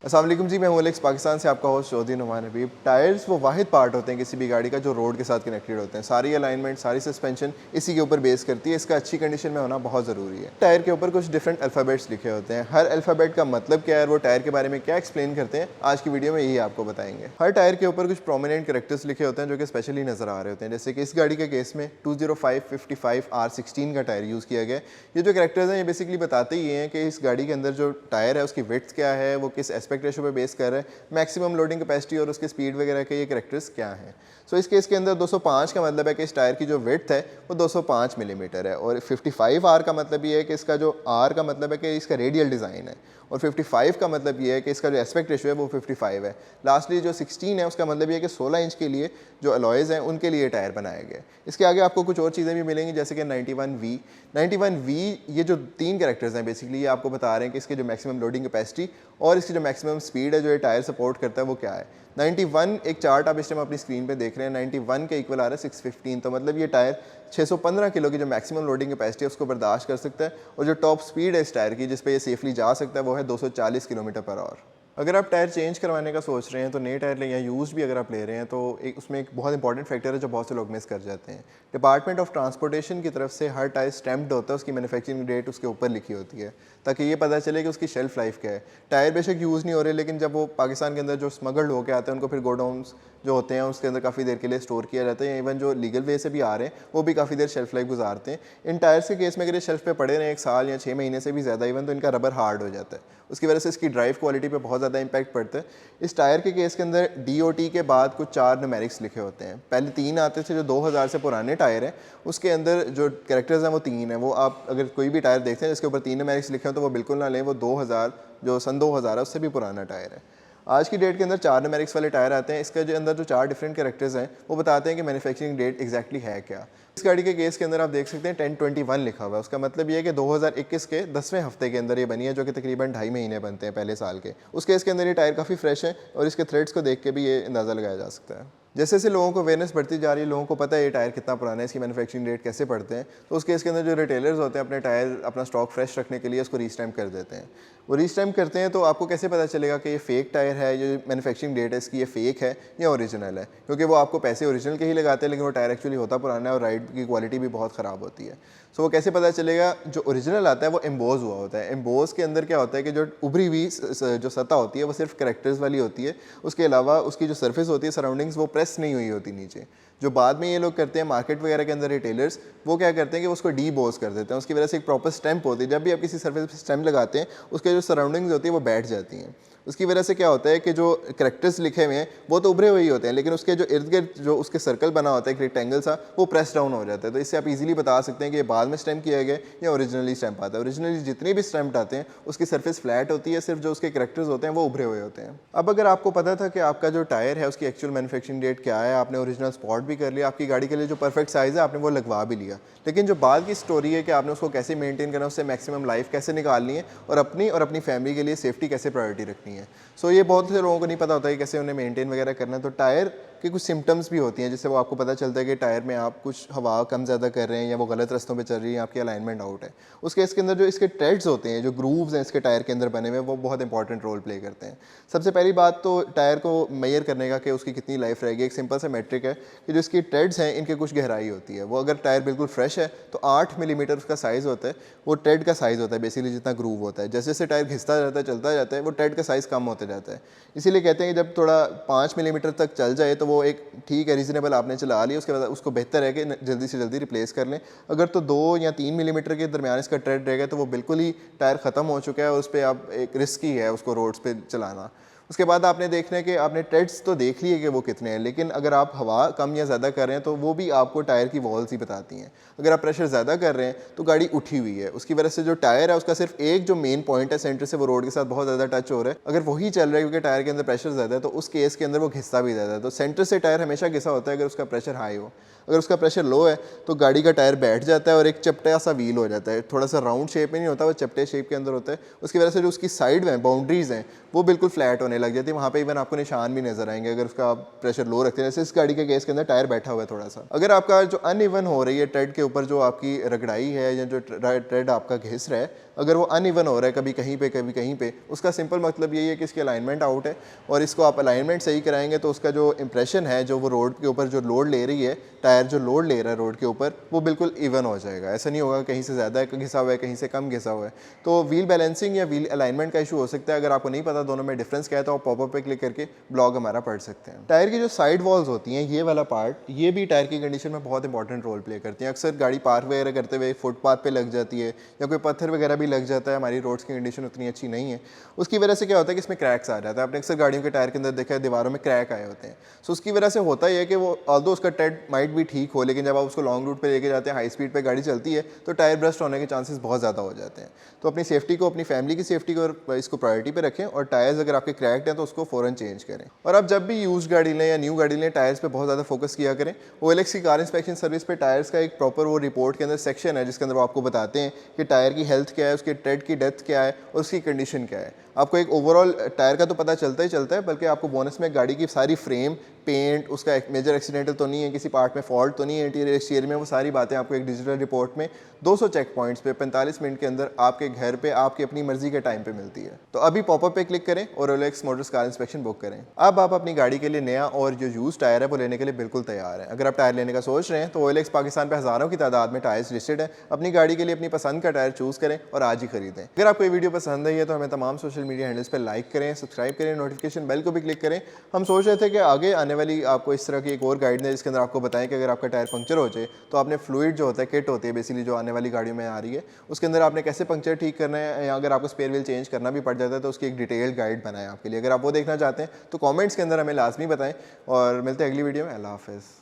अस्सलाम वालेकुम जी, मैं हूं एलेक्स पाकिस्तान से आपका होस्ट चौधरी नुमान हबीब। टायर्स वो वाहिद पार्ट होते हैं किसी भी गाड़ी का जो रोड के साथ कनेक्टेड होते हैं। सारी अलाइनमेंट, सारी सस्पेंशन इसी के ऊपर बेस करती है। इसका अच्छी कंडीशन में होना बहुत ज़रूरी है। टायर के ऊपर कुछ डिफरेंट अल्फ़ाबेट्स लिखे होते हैं। हर अल्फ़ाबेट का मतलब क्या है और वो टायर के बारे में क्या एक्सप्लेन करते हैं, आज की वीडियो में यही आपको बताएंगे। हर टायर के ऊपर कुछ प्रोमिनेंट कैरेक्टर्स लिखे होते हैं जो कि स्पेशली नज़र आ रहे होते हैं। जैसे कि इस गाड़ी के केस में 205/55 R16 का टायर यूज़ किया गया है। ये जो कैरेक्टर्स हैं ये बेसिकली बताते ही हैं कि इस गाड़ी के अंदर जो टायर है उसकी विड्थ क्या है, वो किस एस्पेक्ट रेशो पे बेस कर रहा है, मैक्सिमम लोडिंग कैपेसिटी और उसके स्पीड वगैरह के ये कैरेक्टर्स क्या हैं। सो इस केस के अंदर 205 का मतलब है कि इस टायर की जो विड्थ है वो 205 मिलीमीटर है, और 55R का मतलब ये है कि इसका जो R का मतलब है कि इसका रेडियल डिज़ाइन है, और 55 का मतलब ये है कि इसका जो एस्पेक्ट रेशो है वो 55 है। लास्टली जो 16 है उसका मतलब ये है कि 16 इंच के लिए जो अलॉयज़ हैं उनके लिए टायर बनाया गया है। इसके आगे आपको कुछ और चीज़ें भी मिलेंगी, जैसे कि 91V ये जो तीन कैरेक्टर्स हैं बेसिकली ये आपको बता रहे हैं कि इसकी जो मैक्सिमम लोडिंग कैपेसिटी और इसकी जो मैक्सिमम स्पीड है जो ये टायर सपोर्ट करता है वो क्या है। 91 एक चार्ट आप इस टाइम अपनी स्क्रीन पे देख रहे हैं, 91 के इक्वल आ रहा है 615, तो मतलब ये टायर 615 किलो की जो मैक्सिमम लोडिंग कैपेसिटी है उसको बर्दाश्त कर सकता है, और जो टॉप स्पीड है इस टायर की जिस पे ये सेफली जा सकता है वो है 240 किलोमीटर पर आवर। अगर आप टायर चेंज करवाने का सोच रहे हैं तो नए टायर लें या यूज़ भी अगर आप ले रहे हैं तो उसमें एक बहुत इंपॉर्टेंट फैक्टर है जो बहुत से लोग मिस कर जाते हैं। डिपार्टमेंट ऑफ ट्रांसपोर्टेशन की तरफ से हर टायर स्टैम्प्ड होता है, उसकी मैन्युफैक्चरिंग डेट उसके ऊपर लिखी होती है ताकि ये पता चले कि उसकी शेल्फ लाइफ क्या है। टायर बेशक यूज़ नहीं हो रहे, लेकिन जब वो पाकिस्तान के अंदर जो स्मगल्ड होकर आते हैं उनको फिर गोडाउन्स जो होते हैं उसके अंदर काफ़ी देर के लिए स्टोर किया जाता है, इवन जो लीगल वे से भी आ रहे हैं वो भी काफ़ी देर शेल्फ लाइफ गुजारते हैं। इन टायर्स के केस में अगर ये शेल्फ पे पड़े रहे 1 साल या 6 महीने से भी ज़्यादा इवन, तो इनका रबर हार्ड हो जाता है, उसकी वजह से इसकी ड्राइव क्वालिटी पे बहुत ज़्यादा इंपैक्ट पड़ता है। इस टायर के केस के अंदर DOT के बाद कुछ 4 न्यूमेरिक्स लिखे होते हैं। पहले 3 आते थे जो 2000 से पुराने टायर हैं, उसके अंदर जो कैरेक्टर्स हैं वो 3 हैं। वो आप अगर कोई भी टायर देखते हैं जिसके ऊपर 3 न्यूमेरिक्स लिखे हो तो वो बिल्कुल ना लें, वो 2000 जो सन 2000 है उससे भी पुराना टायर है। आज की डेट के अंदर 4 न्यूमेरिक्स वाले टायर आते हैं। इसके जो अंदर जो 4 डिफरेंट कैरेक्टर्स हैं वो बताते हैं कि मैन्युफैक्चरिंग डेट एग्जैक्टली है क्या। इस गाड़ी के केस के अंदर आप देख सकते हैं 1021 लिखा हुआ है, उसका मतलब ये है कि 2021 के 10वें हफ्ते के अंदर ये बनी है, जो कि तकरीबन 2.5 महीने बनते हैं पहले साल के। उस केस के अंदर ये टायर काफ़ी फ्रेश है और इसके थ्रेड्स को देख के भी ये अंदाज़ा लगाया जा सकता है। जैसे जैसे लोगों को अवेयरनेस बढ़ती जा रही है, लोगों को पता है ये टायर कितना पुराना है, इसकी मैन्युफैक्चरिंग डेट कैसे पड़ते हैं, तो उस केस के अंदर जो रिटेलर्स होते हैं अपने टायर अपना स्टॉक फ्रेश रखने के लिए उसको रीस्टैम्प कर देते हैं। वो रीस्टैम्प करते हैं तो आपको कैसे पता चलेगा कि ये फेक टायर है, ये मैन्युफैक्चरिंग डेट है इसकी ये फेक है या ओरिजिनल है, क्योंकि वो आपको पैसे ओरिजिनल के ही लगाते हैं लेकिन वो टायर एक्चुअली होता पुराना है और राइड की क्वालिटी भी बहुत ख़राब होती है। सो वो कैसे पता चलेगा। जो ओरिजिनल आता है वो एम्बोज हुआ होता है। एम्बोज के अंदर क्या होता है कि जो उभरी हुई जो सतह होती है वो सिर्फ कैरेक्टर्स वाली होती है, उसके अलावा उसकी जो सरफेस होती है सराउंडिंग्स वो प्रेस नहीं हुई होती नीचे। जो बाद में ये लोग करते हैं मार्केट वगैरह के अंदर रिटेलर्स, वो क्या करते हैं कि उसको डीबोज कर देते हैं, उसकी वजह से एक प्रॉपर स्टैम्प होती है। जब भी आप किसी सरफेस पर स्टैम्प लगाते हैं उसके जो सराउंडिंग्स होती है वो बैठ जाती हैं। उसकी वजह से क्या होता है कि जो कैरेक्टर्स लिखे हुए हैं वो तो उभरे हुए ही होते हैं, लेकिन उसके जो इर्द गिर्द जो उसके सर्कल बना होता है एक रेक्टेंगल सा, वो प्रेस डाउन हो जाता है। तो इससे आप इजीली बता सकते हैं कि ये बाद में स्टैम्प किया गया या ओरिजिनली स्टैम्प आता है। ओरिजिनली जितने भी स्टैम्प आते हैं उसकी सरफेस फ्लैट होती है, सिर्फ जो उसके कैरेक्टर्स होते हैं वो उभरे हुए होते हैं। अब अगर आपको पता था कि आपका जो टायर है उसकी एक्चुअल मैन्युफैक्चरिंग डेट क्या है, आपने ओरिजिनल स्पॉट भी कर लिया, आपकी गाड़ी के लिए जो परफेक्ट साइज़ है आपने वो लगवा भी लिया, लेकिन जो बाद की स्टोरी है कि आपने उसको कैसे मेंटेन करना है, उससे मैक्सिमम लाइफ कैसे निकालनी है और अपनी फैमिली के लिए सेफ्टी कैसे प्रायोरिटी रखनी है। सो ये बहुत से लोगों को नहीं पता होता है कैसे उन्हें मेंटेन वगैरह करना है। तो टायर की कुछ सिम्टम्स भी होती हैं जिससे वो आपको पता चलता है कि टायर में आप कुछ हवा कम ज़्यादा कर रहे हैं या वो गलत रास्तों पे चल रही है, आपकी अलाइनमेंट आउट है। उस केस के अंदर जो इसके ट्रेड्स होते हैं, जो ग्रूव्स हैं इसके टायर के अंदर बने हुए, वो बहुत इंपॉर्टेंट रोल प्ले करते हैं। सबसे पहली बात तो टायर को मेजर करने का कि उसकी कितनी लाइफ रहेगी, एक सिंपल सा मेट्रिक है कि जो इसकी ट्रेड्स हैं इनके कुछ गहराई होती है। वो अगर टायर बिल्कुल फ्रेश है तो 8 मिलीमीटर उसका साइज़ होता है, वो ट्रेड का साइज़ होता है बेसिकली जितना ग्रूव होता है। जैसे जैसे टायर घिसता जाता है चलता जाता है वो ट्रेड का साइज़ कम होता जाता है। इसीलिए कहते हैं कि जब थोड़ा 5 मिलीमीटर तक चल जाए तो वो एक ठीक है, रीजनेबल आपने चला लिया, उसके बाद उसको बेहतर है कि जल्दी से जल्दी रिप्लेस कर लें। अगर तो 2 या 3 मिलीमीटर के दरमियान इसका ट्रेड रहेगा तो वो बिल्कुल ही टायर ख़त्म हो चुका है और उस पर आप एक रिस्की है उसको रोड्स पे चलाना। उसके बाद आपने देखना है कि आपने ट्रेड्स तो देख लिए कि वो कितने हैं, लेकिन अगर आप हवा कम या ज़्यादा कर रहे हैं तो वो भी आपको टायर की वॉल्स ही बताती हैं। अगर आप प्रेशर ज़्यादा कर रहे हैं तो गाड़ी उठी हुई है, उसकी वजह से जो टायर है उसका सिर्फ एक जो मेन पॉइंट है सेंटर से वो रोड के साथ बहुत ज़्यादा टच हो रहा है। अगर वही चल रहा है क्योंकि टायर के अंदर प्रेशर ज़्यादा है तो उस केस के अंदर वो घिसता भी ज़्यादा है। तो सेंटर से टायर हमेशा घिसा होता है अगर उसका प्रेशर हाई हो। अगर उसका प्रेशर लो है तो गाड़ी का टायर बैठ जाता है और एक चपटा सा व्हील हो जाता है, थोड़ा सा राउंड शेप में नहीं होता, वो चपटे शेप के अंदर होता है। उसकी वजह से जो उसकी साइड में बाउंड्रीज़ हैं वो बिल्कुल फ्लैट होने लग जाती है, वहाँ पे इवन आपको निशान भी नजर आएंगे अगर उसका प्रेशर लो रखते हैं। जैसे इस गाड़ी के केस के अंदर टायर बैठा हुआ है थोड़ा सा। अगर आपका जो अनइवन हो रही है ट्रेड के ऊपर, जो आपकी रगड़ाई है या जो ट्रेड आपका घिस रहा है, अगर वो अनइवन हो रहा है कभी कहीं पे कभी कहीं पे, उसका सिंपल मतलब यही है कि इसकी अलाइनमेंट आउट है, और इसको आप अलाइनमेंट सही कराएंगे तो उसका जो इंप्रेशन है, जो वो रोड के ऊपर जो लोड ले रही है, टायर जो लोड ले रहा है रोड के ऊपर, वो बिल्कुल इवन हो जाएगा। ऐसा नहीं होगा कहीं से ज़्यादा घिसा हुआ है कहीं से कम घिसा हुआ है। तो व्हील बैलेंसिंग या व्हील अलाइनमेंट का इशू हो सकता है। अगर आपको नहीं पता दोनों में डिफरेंस क्या है तो आप पॉपअप पे क्लिक करके ब्लॉग हमारा पढ़ सकते हैं। टायर की जो साइड वॉल्स होती हैं, ये वाला पार्ट, ये भी टायर की कंडीशन में बहुत इंपॉर्टेंट रोल प्ले करती हैं। अक्सर गाड़ी पार्क वगैरह करते हुए फुटपाथ पे लग जाती है या कोई पत्थर वगैरह भी लग जाता है, हमारी रोड्स की कंडीशन उतनी अच्छी नहीं है, उसकी वजह से क्या होता है कि इसमें क्रैक्स आ जाता है। आपने अक्सर गाड़ियों के टायर के अंदर देखा है दीवारों में क्रैक आए होते हैं। सो उसकी वजह से होता ही है कि वो ऑल्दो उसका ट्रेड माइट भी ठीक हो, लेकिन जब आप उसको लॉन्ग रूट पे लेके जाते हैं, हाई स्पीड पे गाड़ी चलती है, तो टायर ब्रस्ट होने के चांसेस बहुत ज़्यादा हो जाते हैं। तो अपनी सेफ्टी को, अपनी फैमिली की सेफ्टी को, इसको प्रायोरिटी पे रखें, और टायर्स अगर आपके क्रैक्ड हैं तो उसको फ़ौरन चेंज करें। और आप जब भी यूज्ड गाड़ी लें या न्यू गाड़ी लें, टायर्स पे बहुत ज़्यादा फोकस किया करें। OLX की कार इंस्पेक्शन सर्विस पे टायर्स का एक प्रॉपर वो रिपोर्ट के अंदर सेक्शन है जिसके अंदर वो आपको बताते हैं कि टायर की हेल्थ क्या है, उसके ट्रेड की डेप्थ क्या है और उसकी कंडीशन क्या है। आपको एक ओवरऑल टायर का तो पता चलता ही चलता है, बल्कि आपको बोनस में गाड़ी की सारी फ्रेम, पेंट, उसका एक मेजर एक्सीडेंटल तो नहीं है, किसी पार्ट में फॉल्ट तो नहीं है इंटीरियर एक्सटीरियर में, वो सारी बातें आपको एक डिजिटल रिपोर्ट में 200 चेक पॉइंट्स पे 45 मिनट के अंदर आपके घर पे आपकी अपनी मर्जी के टाइम पे मिलती है। तो अभी पॉपअप पे क्लिक करें और OLX Motors car inspection book करें। अब आप अपनी गाड़ी के लिए नया और जो यूज टायर है वो लेने के लिए बिल्कुल तैयार हैं। अगर आप टायर लेने का सोच रहे हैं तो OLX पाकिस्तान पे हज़ारों की तादाद में टायर्स लिस्टेड है। अपनी गाड़ी के लिए अपनी पसंद का टायर चूज़ करें और आज ही खरीदें। अगर आपको ये वीडियो पसंद आई है तो हमें तमाम सोशल मीडिया हैंडल्स पर लाइक करें, सब्सक्राइब करें, नोटिफिकेशन बेल को भी क्लिक करें। हम सोच रहे थे कि आगे आने वाली आपको इस तरह की एक और गाइड है जिसके अंदर आपको बताएं कि अगर आपका टायर पंक्चर हो जाए तो आपने फ्लूइड जो होता है, किट होती है बेसिकली जो आने वाली गाड़ियों में आ रही है, उसके अंदर आपने कैसे पंक्चर ठीक करना है, या अगर आपको स्पेयर व्हील चेंज करना भी पड़ जाता है तो उसकी एक डिटेल्ड गाइड बनाए आपके लिए। अगर आप वो देखना चाहते हैं तो कमेंट्स के अंदर हमें लाजमी बताएं, और मिलते हैं अगली वीडियो में। अल्लाह हाफ़िज़।